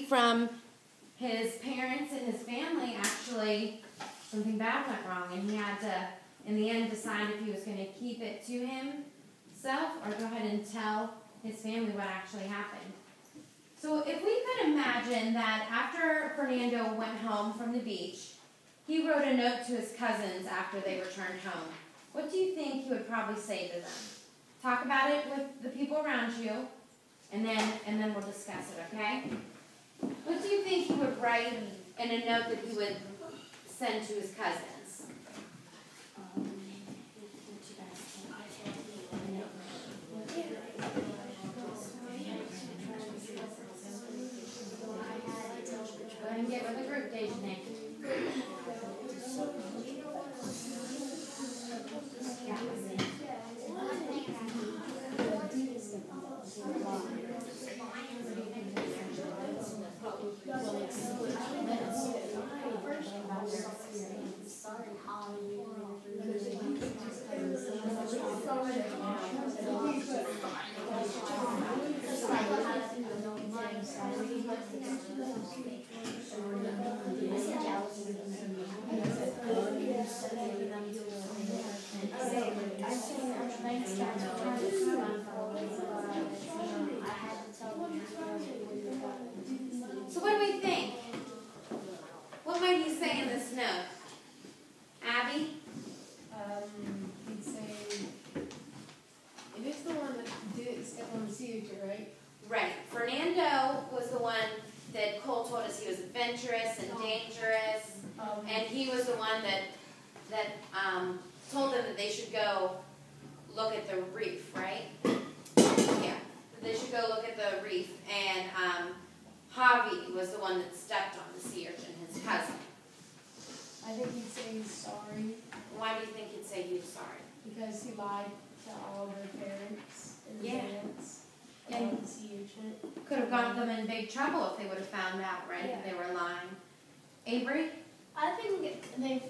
from his parents and his family, actually, something bad went wrong, and he had to, in the end, decide if he was going to keep it to himself or go ahead and tell his family what actually happened. So if we could imagine that after Fernando went home from the beach, he wrote a note to his cousins after they returned home. What do you think he would probably say to them? Talk about it with the people around you, and then we'll discuss it, okay? What do you think he would write in a note that he would send to his cousins? Go ahead and get with the group, Dejanay. So what do we think? What might he say in this note? Abby? He'd say, it is the one that did step on the sea urchin, right? Right. Fernando was the one that Cole told us he was adventurous and dangerous, and he was the one that told them that they should go look at the reef, right? Yeah. They should go look at the reef, and Javi was the one that stepped on the sea urchin, his cousin. I think he'd say he's sorry. Why do you think he'd say he was sorry? Because he lied to all of their parents in Yeah. advance. And the sea urchin. Could have gotten them in big trouble if they would have found out, right? Yeah. That they were lying. Avery? I think they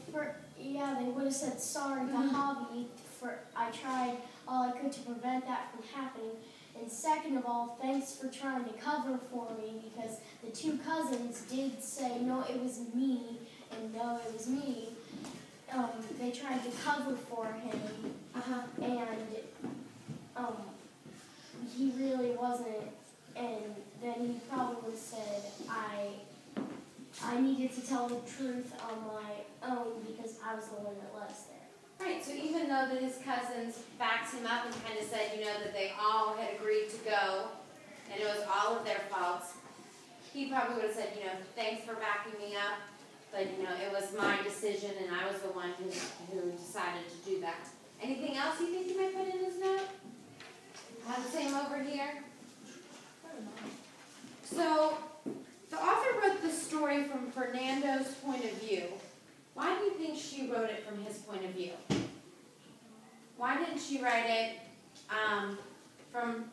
would have said sorry to Javi for I tried all I could to prevent that from happening. And second of all, thanks for trying to cover for me, because the two cousins did say no, it was me, and no, it was me. They tried to cover for him, and he really wasn't. And then he probably would have said I needed to tell the truth on my own because I was the one that led us there. Right, so even though that his cousins backed him up and kind of said, that they all had agreed to go, and it was all of their faults, he probably would have said, thanks for backing me up, but, it was my decision, and I was the one who decided to do that. Anything else you think he might put in his note? The same over here. So, the author wrote the story from Fernando's point of view. Why do you think she wrote it from his point of view? Why didn't she write it from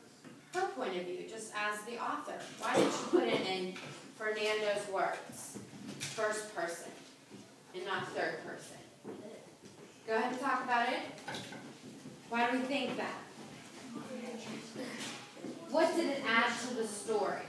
her point of view, just as the author? Why did she put it in Fernando's words, first person, and not third person? Go ahead and talk about it. Why do we think that? What did it add to the story?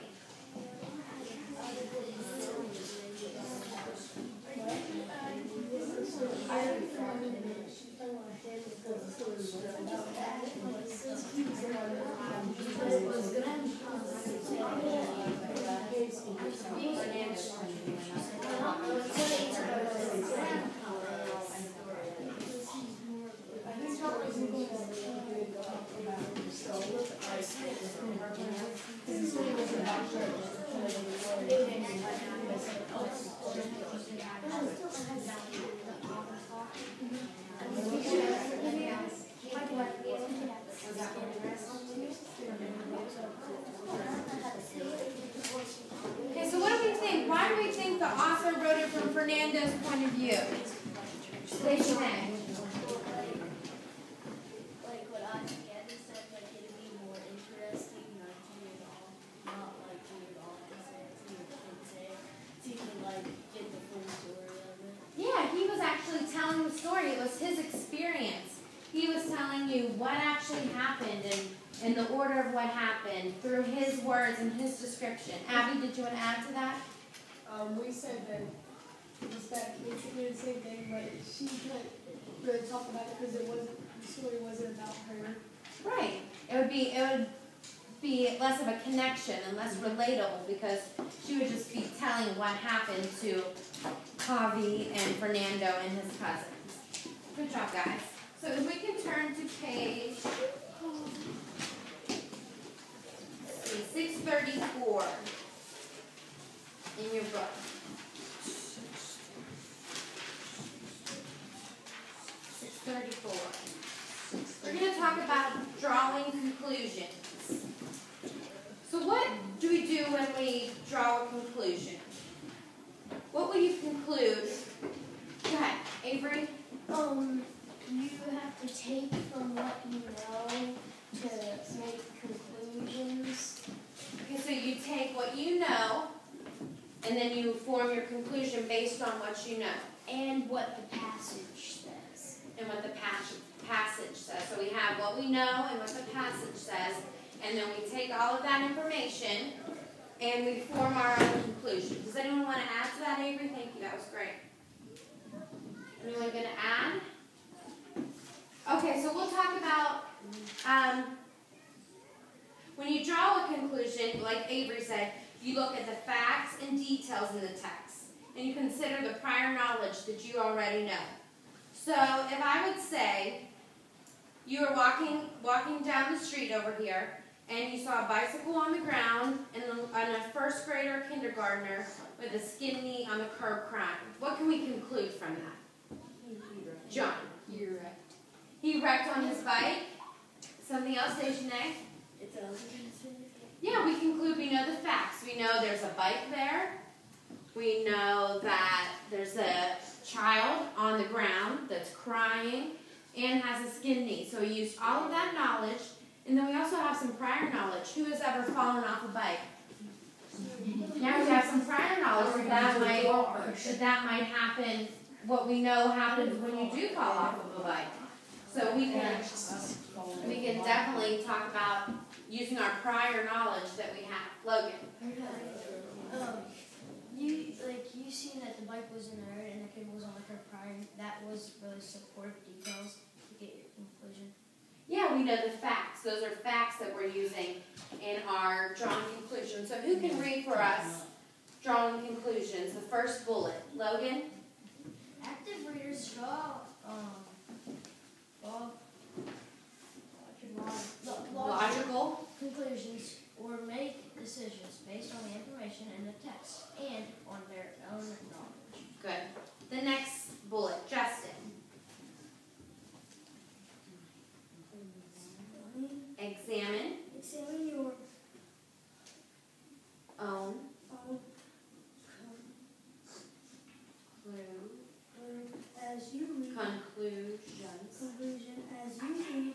Okay, so what do we think? Why do we think the author wrote it from Fernando's point of view? Dejanay. Like what I get is that it'd be more interesting, not like do it all so you can get the full story of it. Yeah, he was actually telling the story. It was his experience. He was telling you what actually happened and in the order of what happened through his words and his description. Abby, did you want to add to that? We said that it was that basically the same thing, but she couldn't really talk about it because the story wasn't about her. Right. It would be less of a connection and less relatable because she would just be telling what happened to Javi and Fernando and his cousins. Good job, guys. So if we can turn to page 634 in your book. 634. We're going to talk about drawing conclusions. So what do we do when we draw a conclusion? What will you conclude? Go ahead, Avery. You have to take from what you know to make conclusions. Okay, so you take what you know, and then you form your conclusion based on what you know. And what the passage says. And what the passage says. So we have what we know and what the passage says, and then we take all of that information and we form our own conclusion. Does anyone want to add to that, Avery? Thank you, that was great. Anyone going to add? Okay, so we'll talk about when you draw a conclusion, like Avery said, you look at the facts and details in the text, and you consider the prior knowledge that you already know. So if I would say you were walking down the street over here, and you saw a bicycle on the ground and a first grader or kindergartner with a skin knee on the curb crying, what can we conclude from that? John. He wrecked on his bike. Something else, Dejanay? Yeah, we conclude we know the facts. We know there's a bike there. We know that there's a child on the ground that's crying and has a skin knee. So we used all of that knowledge, and then we also have some prior knowledge. Who has ever fallen off a bike? Yeah, we have some prior knowledge that might happen. What we know happens when you do fall off of a bike. So we can definitely talk about using our prior knowledge that we have. Logan. You seen that the bike was in the road and the kid was on the curb crying. That was really supportive details to get your conclusion. Yeah, we know the facts. Those are facts that we're using in our drawing conclusion. So who can read for us drawing conclusions? The first bullet. Logan? Active readers draw Logical. conclusions or make decisions based on the information in the text and on their own knowledge. Good. The next bullet. Justin. Examine. Examine your Own. as you read Conclusions. conclusion as you read